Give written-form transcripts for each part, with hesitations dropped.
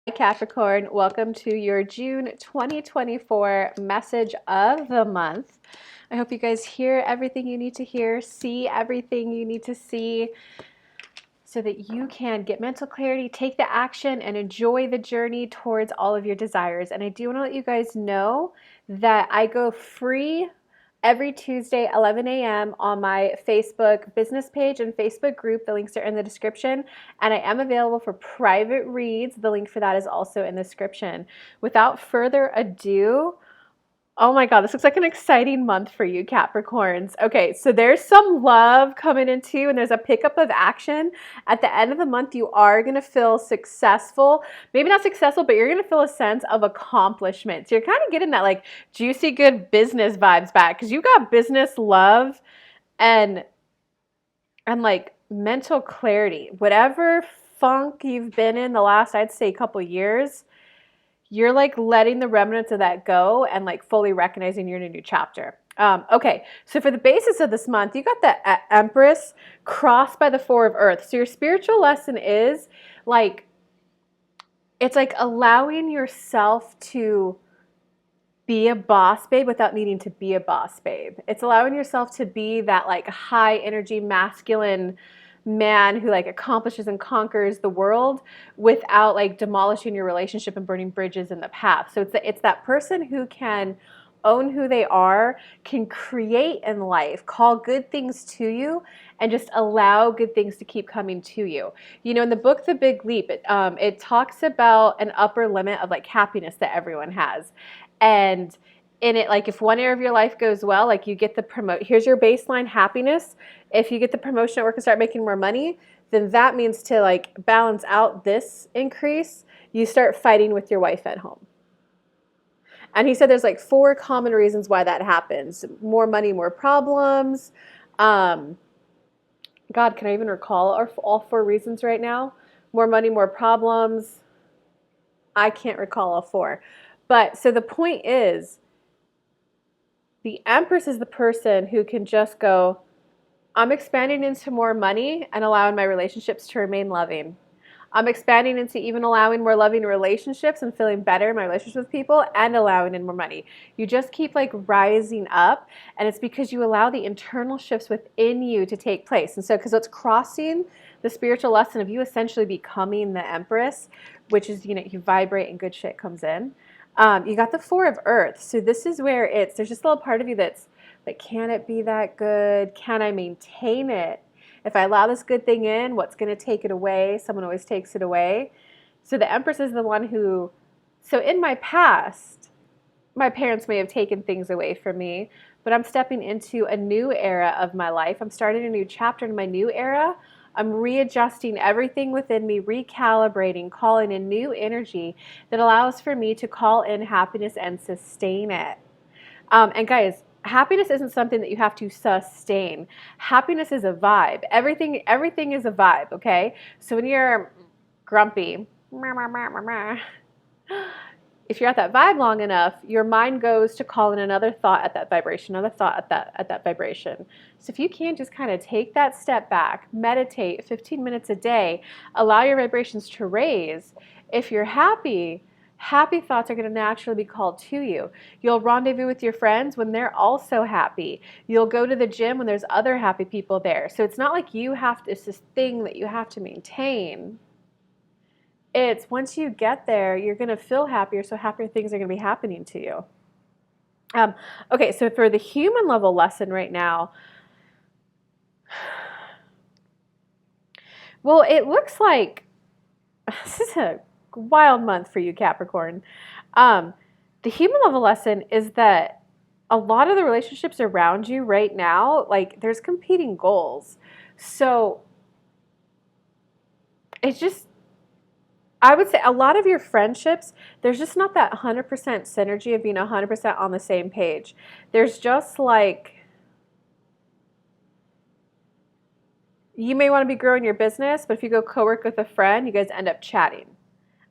Hi Capricorn, welcome to your June 2024 message of the month. I hope you guys hear everything you need to hear, see everything you need to see, so that you can get mental clarity, take the action, and enjoy the journey towards all of your desires. And I do want to let you guys know that I go free every Tuesday, 11 a.m. on my Facebook business page and Facebook group. The links are in the description. And I am available for private reads. The link for that is also in the description. Without further ado, oh my God, this looks like an exciting month for you, Capricorns. Okay, so there's some love coming into, and there's a pickup of action. At the end of the month, you are going to feel successful. Maybe not successful, but you're going to feel a sense of accomplishment. So you're kind of getting that like juicy, good business vibes back because you got business love and like mental clarity. Whatever funk you've been in the last, I'd say, couple years, you're like letting the remnants of that go and like fully recognizing you're in a new chapter. Okay, so for the basis of this month, you got the Empress crossed by the Four of Earth. So your spiritual lesson is like, it's like allowing yourself to be a boss babe without needing to be a boss babe. It's allowing yourself to be that like high energy masculine man who like accomplishes and conquers the world without like demolishing your relationship and burning bridges in the path. So it's that person who can own who they are, can create in life, call good things to you, and just allow good things to keep coming to you. You know, in the book The Big Leap, it talks about an upper limit of like happiness that everyone has. And in it, like if one area of your life goes well, like you get the here's your baseline happiness. If you get the promotion at work and start making more money, then that means to like balance out this increase, you start fighting with your wife at home. And he said there's like 4 common reasons why that happens. More money, more problems. God, can I even recall all 4 reasons right now? More money, more problems. I can't recall all 4. But so the point is, the Empress is the person who can just go, I'm expanding into more money and allowing my relationships to remain loving. I'm expanding into even allowing more loving relationships and feeling better in my relationships with people and allowing in more money. You just keep like rising up, and it's because you allow the internal shifts within you to take place. And so, because what's crossing the spiritual lesson of you essentially becoming the Empress, which is, you know, you vibrate and good shit comes in. You got the Four of Earth. So this is where there's just a little part of you that's like, can it be that good? Can I maintain it? If I allow this good thing in, what's going to take it away? Someone always takes it away. So the Empress is the one who, so in my past, my parents may have taken things away from me, but I'm stepping into a new era of my life. I'm starting a new chapter in my new era. I'm readjusting everything within me, recalibrating, calling in new energy that allows for me to call in happiness and sustain it. And guys, happiness isn't something that you have to sustain. Happiness is a vibe. Everything is a vibe, okay? So when you're grumpy, if you're at that vibe long enough, your mind goes to call in another thought at that vibration, another thought at that vibration. So if you can just kind of take that step back, meditate 15 minutes a day, allow your vibrations to raise. If you're happy, happy thoughts are going to naturally be called to you. You'll rendezvous with your friends when they're also happy. You'll go to the gym when there's other happy people there. So it's not like you have to, it's this thing that you have to maintain. It's once you get there, you're going to feel happier, so happier things are going to be happening to you. Okay, so for the human level lesson right now, well, it looks like this is a wild month for you, Capricorn. The human level lesson is that a lot of the relationships around you right now, like there's competing goals. So it's just, I would say a lot of your friendships, there's just not that 100% synergy of being 100% on the same page. There's just like, you may want to be growing your business, but if you go co-work with a friend, you guys end up chatting.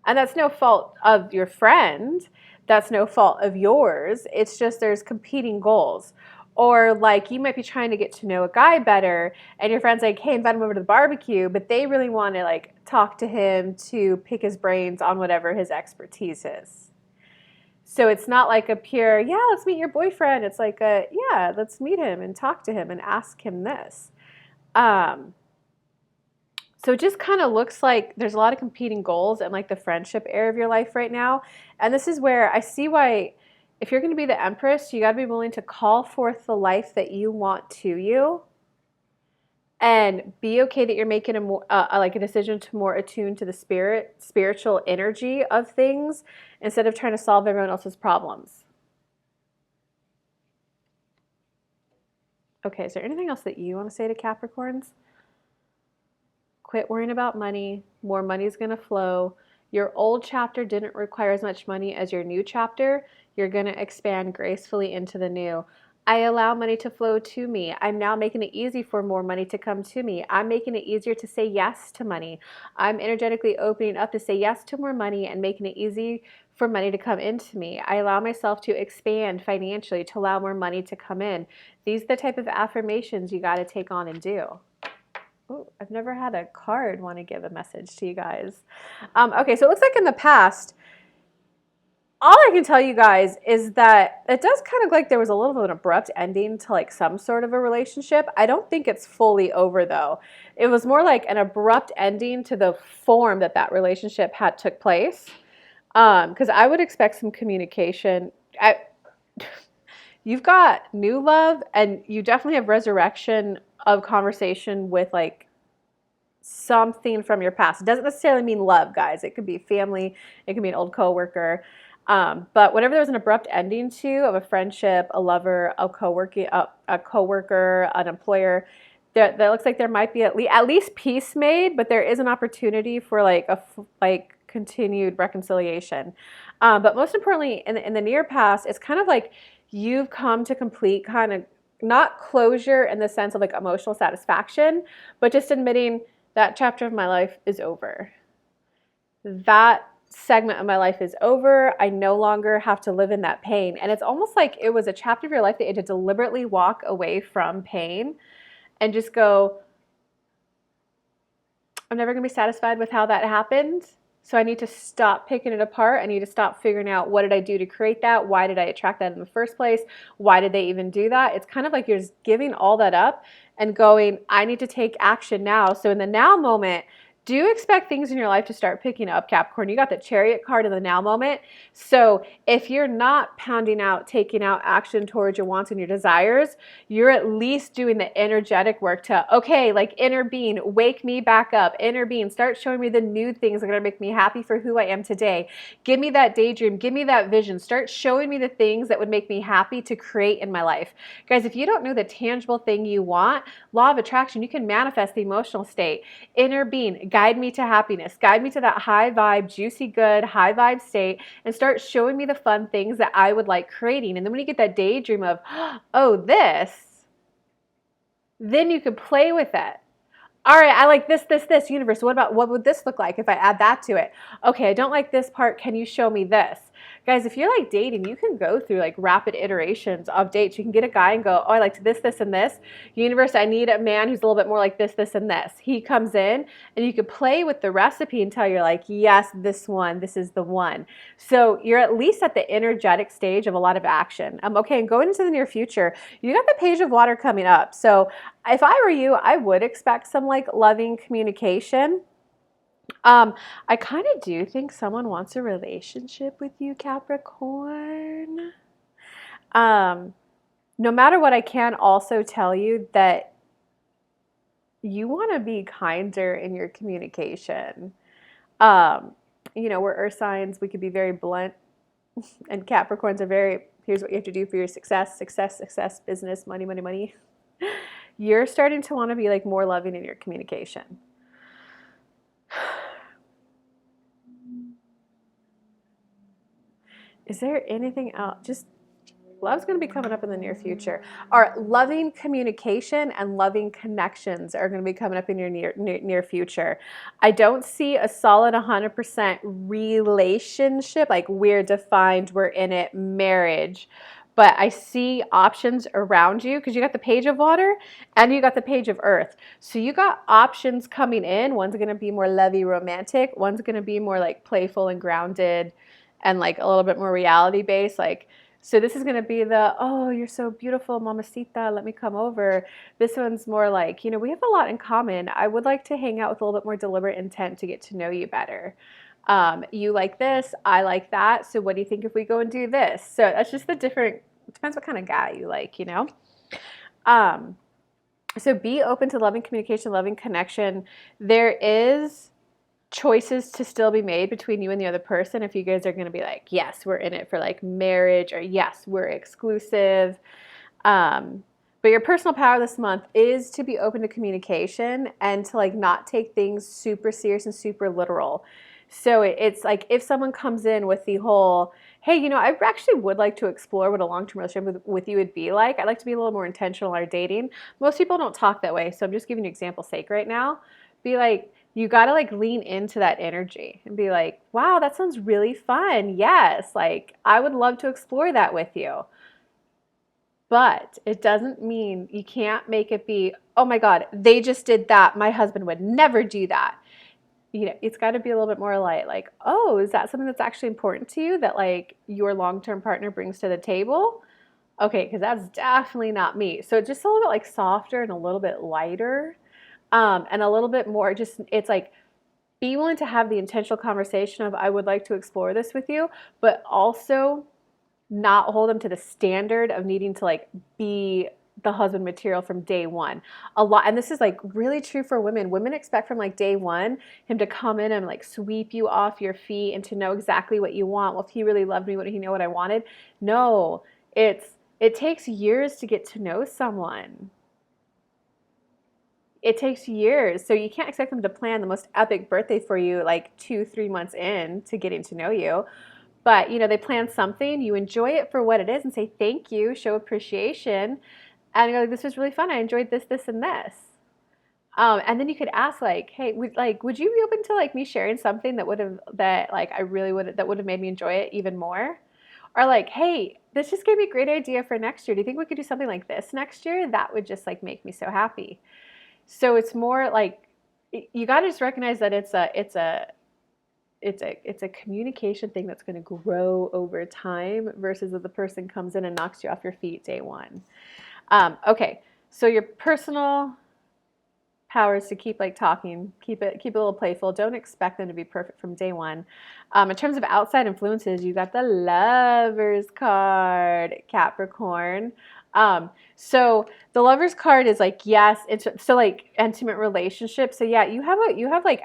And that's no fault of your friend. That's no fault of yours. It's just there's competing goals. Or like you might be trying to get to know a guy better and your friend's like, hey, invite him over to the barbecue, but they really want to like talk to him to pick his brains on whatever his expertise is. So it's not like a pure, yeah, let's meet your boyfriend. It's like a, yeah, let's meet him and talk to him and ask him this. So it just kind of looks like there's a lot of competing goals in like the friendship area of your life right now. And this is where I see why if you're going to be the Empress, you got to be willing to call forth the life that you want to you and be okay that you're making a more like a decision to more attune to the spiritual energy of things instead of trying to solve everyone else's problems. Okay, is there anything else that you want to say to Capricorns? Quit worrying about money. More money is going to flow. Your old chapter didn't require as much money as your new chapter. You're going to expand gracefully into the new. I allow money to flow to me. I'm now making it easy for more money to come to me. I'm making it easier to say yes to money. I'm energetically opening up to say yes to more money and making it easy for money to come into me. I allow myself to expand financially to allow more money to come in. These are the type of affirmations you got to take on and do. Oh, I've never had a card want to give a message to you guys. Okay, so it looks like in the past, all I can tell you guys is that it does kind of like there was a little bit of an abrupt ending to like some sort of a relationship. I don't think it's fully over though. It was more like an abrupt ending to the form that that relationship had took place. Because I would expect some communication. You've got new love and you definitely have resurrection of conversation with like something from your past. It doesn't necessarily mean love, guys. It could be family. It could be an old coworker. But whenever there's an abrupt ending to of a friendship, a lover, a coworker, an employer, that looks like there might be at least peace made, but there is an opportunity for like continued reconciliation. But most importantly, in the near past, it's kind of like you've come to complete kind of not closure in the sense of like emotional satisfaction, but just admitting that chapter of my life is over. That segment of my life is over. I no longer have to live in that pain. And it's almost like it was a chapter of your life that you had to deliberately walk away from pain and just go, I'm never going to be satisfied with how that happened. So I need to stop picking it apart. I need to stop figuring out what did I do to create that? Why did I attract that in the first place? Why did they even do that? It's kind of like you're just giving all that up and going, I need to take action now. So in the now moment, do expect things in your life to start picking up, Capricorn. You got the Chariot card in the now moment. So if you're not pounding out, taking out action towards your wants and your desires, you're at least doing the energetic work to, okay, like inner being, wake me back up. Inner being, start showing me the new things that are going to make me happy for who I am today. Give me that daydream. Give me that vision. Start showing me the things that would make me happy to create in my life. Guys, if you don't know the tangible thing you want, law of attraction, you can manifest the emotional state. Inner being, guide me to happiness, guide me to that high vibe, juicy good, high vibe state, and start showing me the fun things that I would like creating. And then when you get that daydream of, oh, this, then you can play with it. All right, I like this, universe. What would this look like if I add that to it? Okay, I don't like this part. Can you show me this? Guys, if you're like dating, you can go through like rapid iterations of dates. You can get a guy and go, oh, I liked this, and this. Universe, I need a man who's a little bit more like this, and this. He comes in and you can play with the recipe until you're like, yes, this one, this is the one. So you're at least at the energetic stage of a lot of action. Okay, and going into the near future, you got the Page of Water coming up. So if I were you, I would expect some like loving communication. I kind of do think someone wants a relationship with you, Capricorn. No matter what, I can also tell you that you want to be kinder in your communication. We're earth signs, we could be very blunt, and Capricorns are very, here's what you have to do for your success, business, money. You're starting to want to be like more loving in your communication. Is there anything else? Just love's going to be coming up in the near future. Our loving communication and loving connections are going to be coming up in your near future. I don't see a solid 100% relationship, like we're defined, we're in it, marriage. but I see options around you because you got the page of water and you got the page of earth. So you got options coming in. One's going to be more lovey romantic. One's going to be more like playful and grounded and like a little bit more reality based. Like, so this is going to be the, oh, you're so beautiful, mamacita, let me come over. This one's more like, you know, we have a lot in common. I would like to hang out with a little bit more deliberate intent to get to know you better. You like this, I like that. So what do you think if we go and do this? So that's just the different, it depends what kind of guy you like, you know? So be open to loving communication, loving connection. There is choices to still be made between you and the other person. If you guys are going to be like, yes, we're in it for like marriage, or yes, we're exclusive. But your personal power this month is to be open to communication and to like not take things super serious and super literal. So it's like if someone comes in with the whole, hey, you know, I actually would like to explore what a long-term relationship with you would be like. I'd like to be a little more intentional in our dating. Most people don't talk that way, so I'm just giving you example sake right now. Be like, you got to like lean into that energy and be like, wow, that sounds really fun. Yes, like I would love to explore that with you. But it doesn't mean you can't make it be, oh my God, they just did that. My husband would never do that. You know, it's got to be a little bit more like, oh, is that something that's actually important to you that like your long-term partner brings to the table? Okay, because that's definitely not me. So just a little bit like softer and a little bit lighter, and a little bit more just, it's like, be willing to have the intentional conversation of, I would like to explore this with you, but also not hold them to the standard of needing to like be the husband material from day one. A lot, and this is like really true for women. Women expect from like day one him to come in and like sweep you off your feet and to know exactly what you want. Well, if he really loved me, would he know what I wanted? No, it takes years to get to know someone. It takes years. So you can't expect them to plan the most epic birthday for you like 2-3 months in to getting to know you. But you know, they plan something, you enjoy it for what it is and say thank you, show appreciation, and go, this was really fun. I enjoyed this, this, and this. And then you could ask like, hey, would you be open to like me sharing something that would have that like I really would that would have made me enjoy it even more? Or like, hey, this just gave me a great idea for next year. Do you think we could do something like this next year? That would just like make me so happy. So it's more like you got to just recognize that it's a communication thing that's going to grow over time versus if the person comes in and knocks you off your feet day one. Okay, so your personal power is to keep like talking, keep it a little playful. Don't expect them to be perfect from day one. In terms of outside influences, you got the Lovers card, Capricorn. So the Lovers card is like, yes, it's so like intimate relationship. So yeah, you have like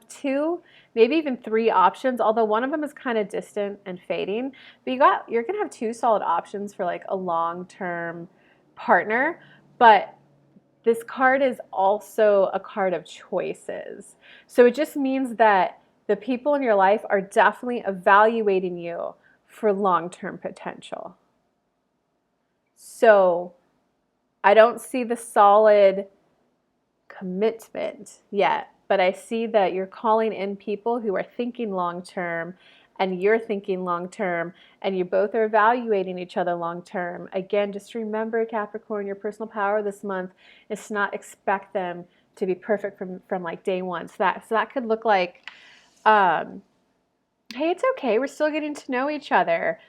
two, maybe even three options, although one of them is kind of distant and fading. But you're gonna have two solid options for like a long-term partner. But this card is also a card of choices. So it just means that the people in your life are definitely evaluating you for long-term potential. So I don't see the solid commitment yet, but I see that you're calling in people who are thinking long-term and you're thinking long-term and you both are evaluating each other long-term. Again, just remember, Capricorn, your personal power this month is to not expect them to be perfect from like day one. So that could look like, hey, it's okay. We're still getting to know each other.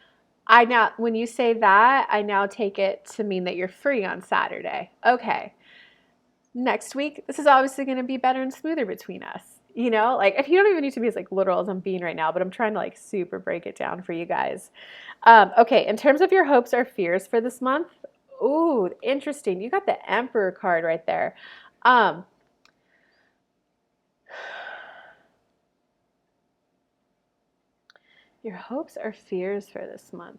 When you say that, I now take it to mean that you're free on Saturday. Okay. Next week, this is obviously going to be better and smoother between us. You know, like if you don't even need to be as like literal as I'm being right now, but I'm trying to like super break it down for you guys. Okay, in terms of your hopes or fears for this month, ooh, interesting. You got the Emperor card right there. Your hopes or fears for this month.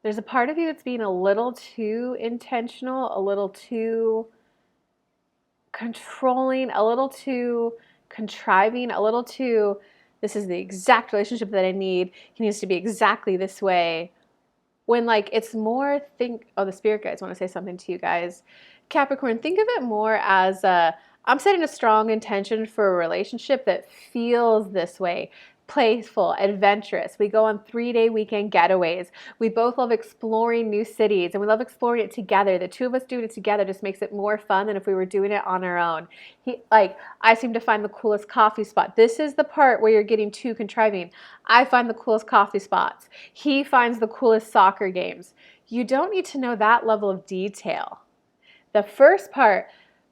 There's a part of you that's being a little too intentional, a little too controlling, a little too contriving, a little too, this is the exact relationship that I need. He needs to be exactly this way. When like it's more the spirit guides want to say something to you guys. Capricorn, think of it more as I'm setting a strong intention for a relationship that feels this way. playful, adventurous. We go on 3-day weekend getaways. We both love exploring new cities, and we love exploring it together. The two of us doing it together just makes it more fun than if we were doing it on our own. I seem to find the coolest coffee spot. This is the part where you're getting too contriving. I find the coolest coffee spots. He finds the coolest soccer games. You don't need to know that level of detail. The first part,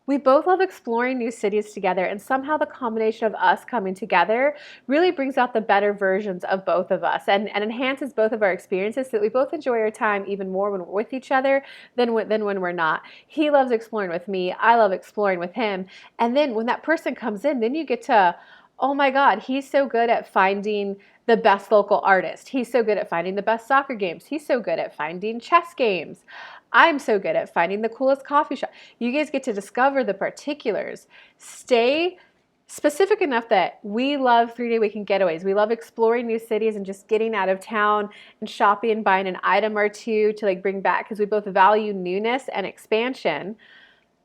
we both love exploring new cities together, and somehow the combination of us coming together really brings out the better versions of both of us and enhances both of our experiences so that we both enjoy our time even more when we're with each other than when we're not. He loves exploring with me. I love exploring with him. And then when that person comes in, then you get to, oh my God, he's so good at finding the best local artist. He's so good at finding the best soccer games. He's so good at finding chess games. I'm so good at finding the coolest coffee shop. You guys get to discover the particulars. Stay specific enough that we love 3-day weekend getaways. We love exploring new cities and just getting out of town and shopping and buying an item or two to bring back because we both value newness and expansion.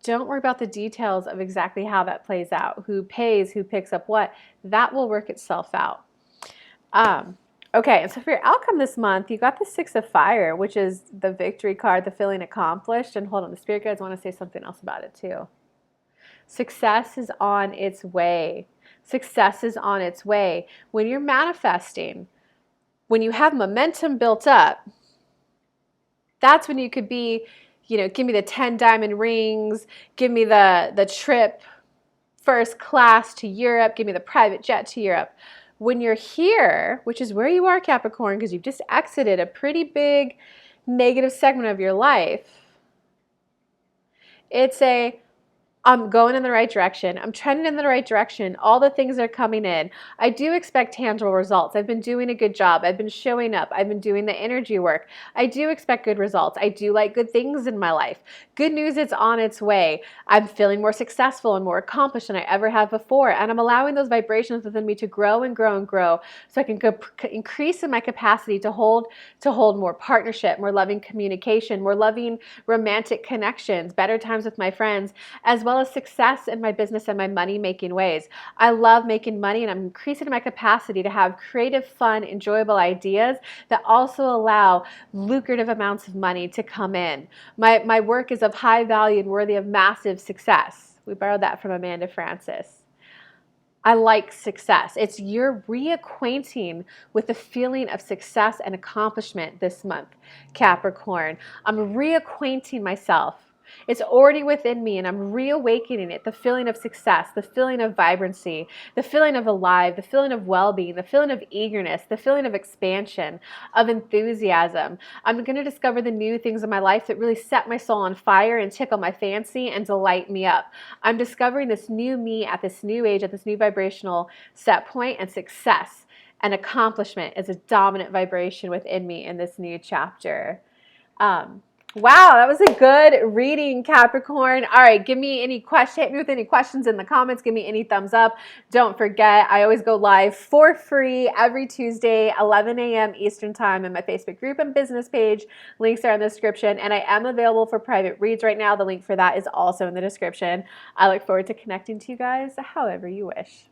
Don't worry about the details of exactly how that plays out. Who pays, who picks up what. That will work itself out. Okay, and so for your outcome this month, you got the 6 of Fire, which is the victory card, the feeling accomplished. And hold on, the spirit guides want to say something else about it too. Success is on its way. Success is on its way. When you're manifesting, when you have momentum built up, that's when you could be, give me the 10 diamond rings, give me the trip first class to Europe, give me the private jet to Europe. When you're here, which is where you are, Capricorn, because you've just exited a pretty big negative segment of your life, it's I'm going in the right direction. I'm trending in the right direction. All the things are coming in. I do expect tangible results. I've been doing a good job. I've been showing up. I've been doing the energy work. I do expect good results. I do like good things in my life. Good news, it's on its way. I'm feeling more successful and more accomplished than I ever have before. And I'm allowing those vibrations within me to grow and grow and grow so I can increase in my capacity to hold more partnership, more loving communication, more loving romantic connections, better times with my friends, as well as success in my business and my money-making ways. I love making money, and I'm increasing my capacity to have creative, fun, enjoyable ideas that also allow lucrative amounts of money to come in. My work is of high value and worthy of massive success. We borrowed that from Amanda Francis. I like success. It's you're reacquainting with the feeling of success and accomplishment this month, Capricorn. I'm reacquainting myself. It's already within me, and I'm reawakening it, the feeling of success, the feeling of vibrancy, the feeling of alive, the feeling of well-being, the feeling of eagerness, the feeling of expansion, of enthusiasm. I'm going to discover the new things in my life that really set my soul on fire and tickle my fancy and delight me up. I'm discovering this new me at this new age, at this new vibrational set point, and success and accomplishment is a dominant vibration within me in this new chapter. Wow, that was a good reading, Capricorn. All right, hit me with any questions in the comments. Give me any thumbs up. Don't forget, I always go live for free every Tuesday, 11 a.m. Eastern Time in my Facebook group and business page. Links are in the description, and I am available for private reads right now. The link for that is also in the description. I look forward to connecting to you guys however you wish.